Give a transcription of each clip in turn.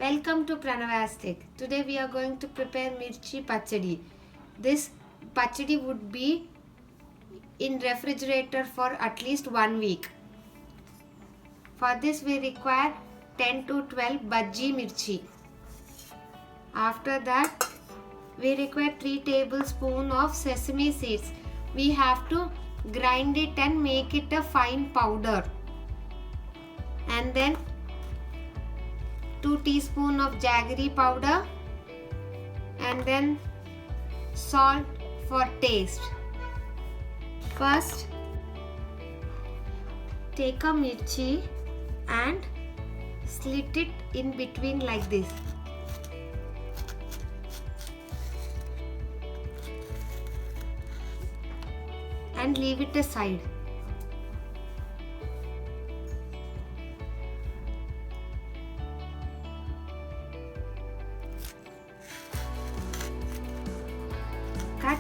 Welcome to Pranavastic. Today we are going to prepare mirchi pachadi. This pachadi would be in refrigerator for at least 1 week. For this we require 10 to 12 bajji mirchi. After that we require 3 tablespoons of sesame seeds. We have to grind it and make it a fine powder. And then 2 teaspoons of jaggery powder and then salt for taste. First, take a mirchi and slit it in between like this. And leave it aside. Cut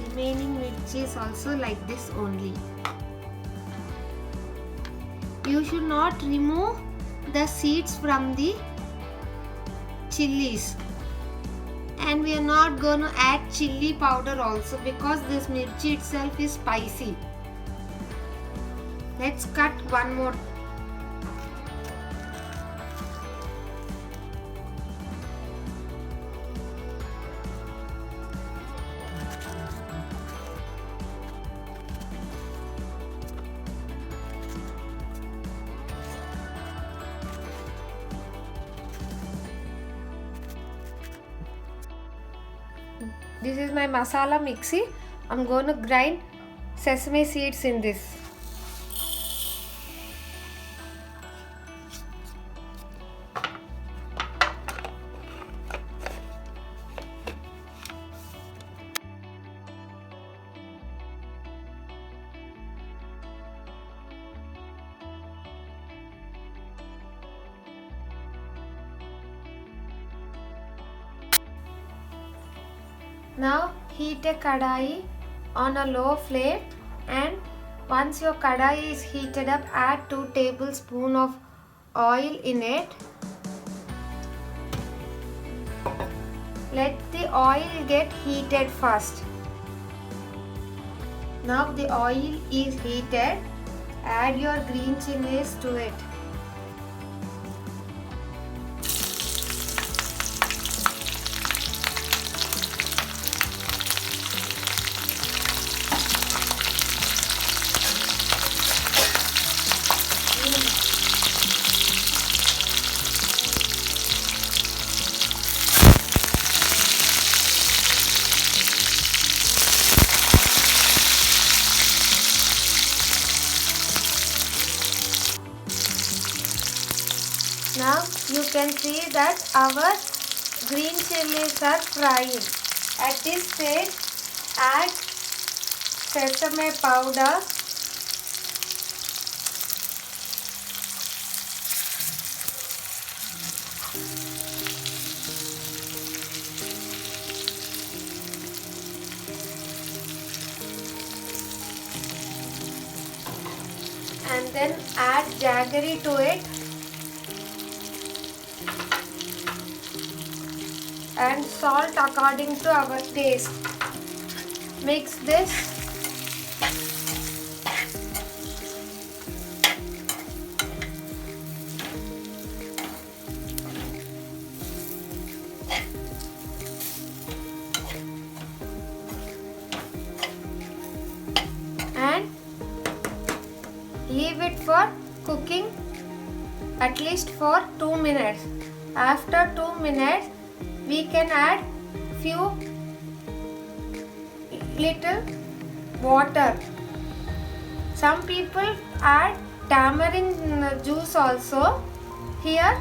remaining mirchis also like this only. You should not remove the seeds from the chilies. And we are not going to add chili powder also because this mirchi itself is spicy. Let's cut one more. This is my masala mixie. I'm going to grind sesame seeds in this. Now heat a kadai on a low flame, and once your kadai is heated up, add 2 tablespoons of oil in it. Let the oil get heated first. Now the oil is heated, add your green chilies to it. Now you can see that our green chilies are frying. At this stage, add sesame powder, and then add jaggery to it. And salt according to our taste. Mix this. And leave it for cooking at least for 2 minutes. After 2 minutes, we can add few little water. Some people add tamarind juice also. Here,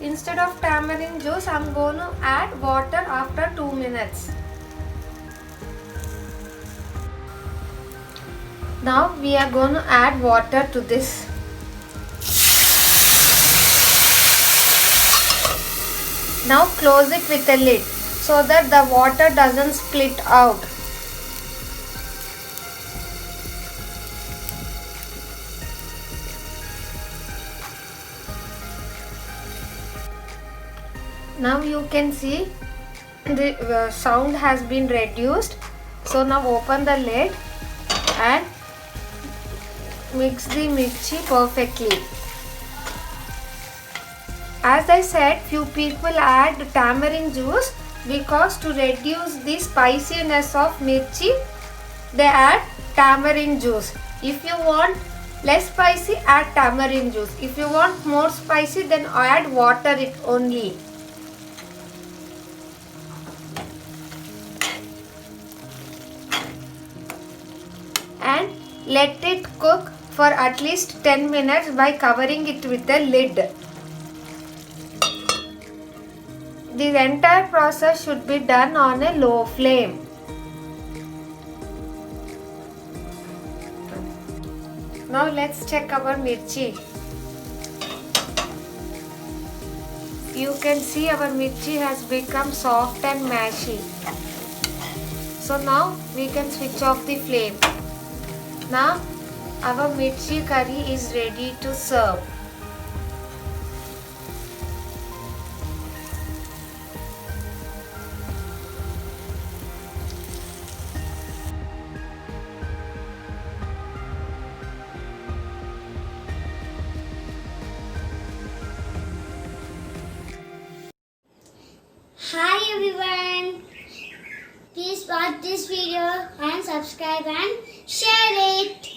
instead of tamarind juice, I'm going to add water after 2 minutes. Now we are going to add water to this. Now close it with a lid so that the water doesn't split out. Now you can see the sound has been reduced. So now open the lid and mix the mirchi perfectly. As I said, few people add tamarind juice because to reduce the spiciness of mirchi, they add tamarind juice. If you want less spicy, add tamarind juice. If you want more spicy, then add water it only. And let it cook for at least 10 minutes by covering it with a lid. The entire process should be done on a low flame. Now let's check our mirchi. You can see our mirchi has become soft and mashy. So now we can switch off the flame. Now our mirchi curry is ready to serve. Hi everyone, please watch this video and subscribe and share it.